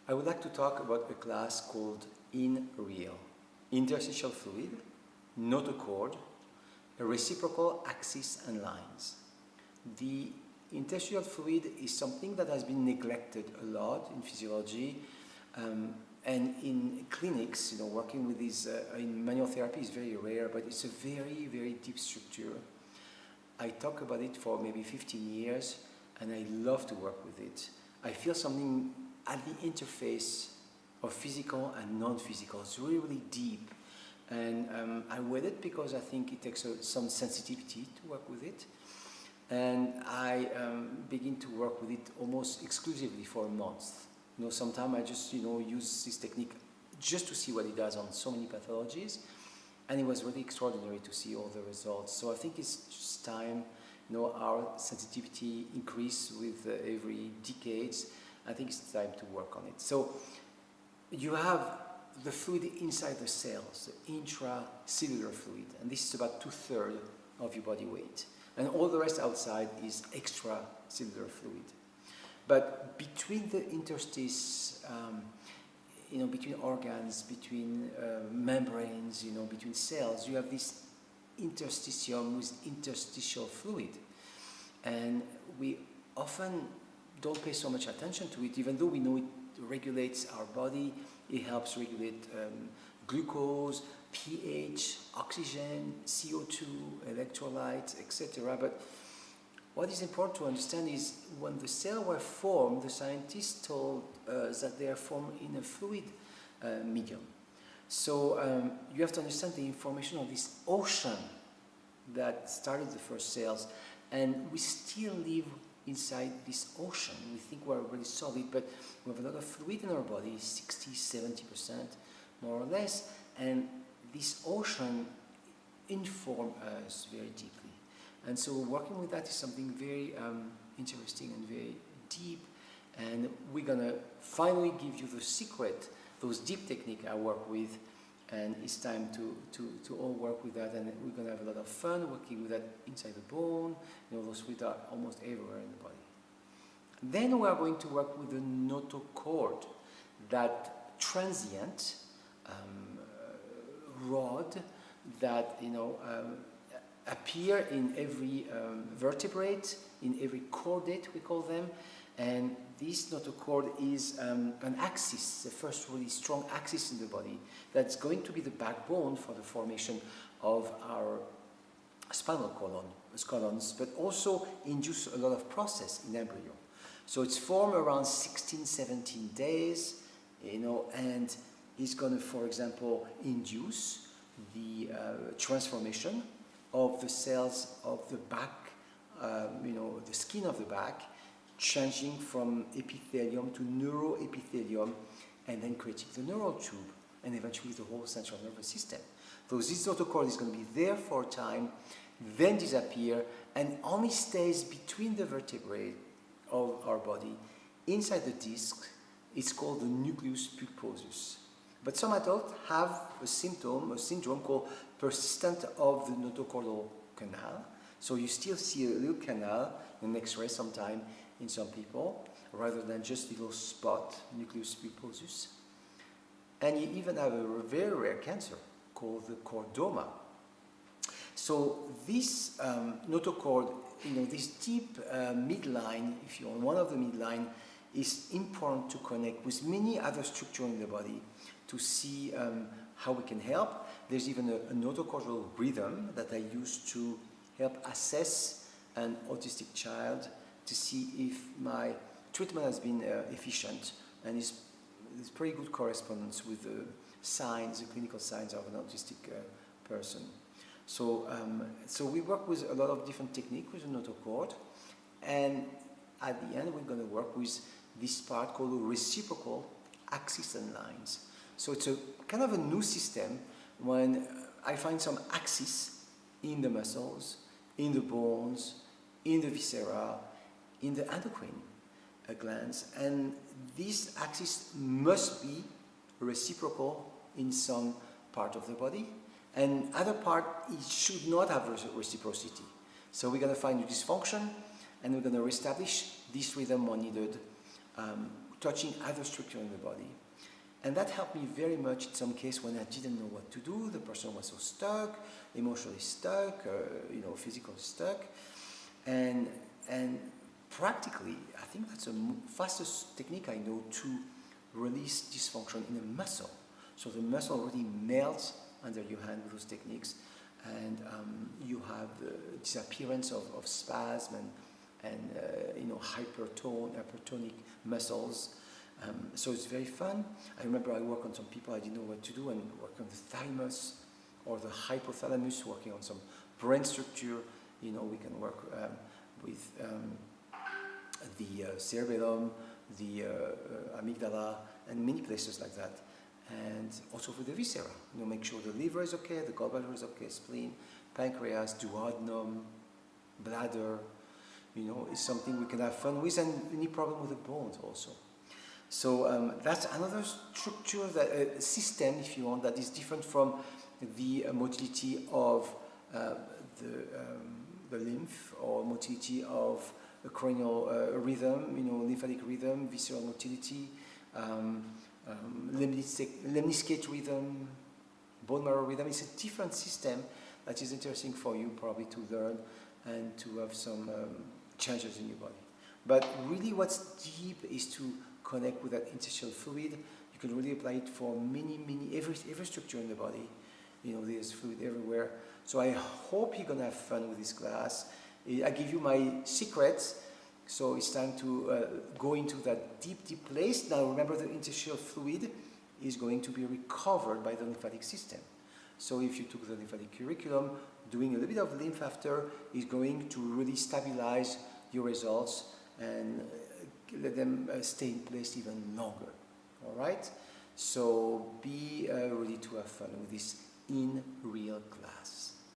I would like to talk about a class called INReAL, Interstitial Fluid, Notochord, Reciprocal axis and lines. The interstitial fluid is something that has been neglected a lot in physiology, and in clinics, working with these in manual therapy is very rare, but it's a very, very deep structure. I talk about it for maybe 15 years, and I love to work with it. I feel something at the interface of physical and non-physical. It's really, really deep. And I wear it because I think it takes some sensitivity to work with it. And I begin to work with it almost exclusively for a month. Sometimes I just, use this technique just to see what it does on so many pathologies. And it was really extraordinary to see all the results. So I think it's just time, our sensitivity increase with every decades. I think it's time to work on it. So you have the fluid inside the cells, the intracellular fluid, and this is about 2/3 of your body weight. And all the rest outside is extracellular fluid. But between the interstices, between organs, between membranes, between cells, you have this interstitium with interstitial fluid. And we often don't pay so much attention to it, even though we know it regulates our body. It helps regulate glucose, pH, oxygen, CO2, electrolytes, etc. But what is important to understand is when the cells were formed, the scientists told us that they are formed in a fluid medium. So you have to understand the information of this ocean that started the first cells, and we still live inside this ocean. We think we're really solid, but we have a lot of fluid in our body, 60–70% more or less, and this ocean informs us very deeply. And so working with that is something very interesting and very deep, and we're gonna finally give you the secret, those deep techniques I work with, and it's time to all work with that, and we're gonna have a lot of fun working with that inside the bone. Those fluids are almost everywhere in the body. Then we are going to work with the notochord, that transient rod that appear in every vertebrate, in every chordate we call them, and this notochord is an axis, the first really strong axis in the body that's going to be the backbone for the formation of our spinal columns, but also induce a lot of process in embryo. So it's formed around 16–17 days, and it's going to, for example, induce the transformation of the cells of the back, the skin of the back, changing from epithelium to neuroepithelium, and then creating the neural tube, and eventually the whole central nervous system. So this notochord is going to be there for a time, then disappear, and only stays between the vertebrae of our body, inside the disc. It's called the nucleus pulposus. But some adults have a syndrome called persistent of the notochordal canal. So you still see a little canal in X-ray sometime in some people, rather than just a little spot, nucleus pulposus. And you even have a very rare cancer called the chordoma. So this notochord, this deep midline, if you're on one of the midline, is important to connect with many other structures in the body to see how we can help. There's even a notochordal rhythm that I use to help assess an autistic child to see if my treatment has been efficient, and it's pretty good correspondence with the signs, the clinical signs of an autistic person. So we work with a lot of different techniques with the notochord, and at the end we're going to work with this part called the reciprocal axis and lines. So it's a kind of a new system when I find some axis in the muscles, in the bones, in the viscera, in the endocrine glands, and this axis must be reciprocal in some part of the body, and other part it should not have reciprocity. So we're going to find a dysfunction, and we're going to reestablish this rhythm when needed, touching other structure in the body. And that helped me very much in some case when I didn't know what to do. The person was so stuck, emotionally stuck, physically stuck. And practically, I think that's the fastest technique I know to release dysfunction in a muscle. So the muscle already melts under your hand with those techniques, and you have the disappearance of spasm and hypertonic muscles. So it's very fun. I remember I worked on some people I didn't know what to do, and worked on the thymus or the hypothalamus, working on some brain structure. We can work with the cerebellum, the amygdala, and many places like that. And also for the viscera, make sure the liver is okay, the gallbladder is okay, spleen, pancreas, duodenum, bladder, is something we can have fun with, and any problem with the bones also. So that's another structure, that system, if you want, that is different from the motility of the lymph, or motility of a cranial rhythm, lymphatic rhythm, visceral motility, lemniscate rhythm, bone marrow rhythm. It's a different system that is interesting for you probably to learn and to have some changes in your body. But really what's deep is to connect with that interstitial fluid. You can really apply it for every structure in the body. There's fluid everywhere. So I hope you're going to have fun with this class. I give you my secrets. So it's time to go into that deep place. Now remember, the interstitial fluid is going to be recovered by the lymphatic system. So if you took the lymphatic curriculum, doing a little bit of lymph after is going to really stabilize your results and let them stay in place even longer. All right? So be ready to have fun with this INReAL class.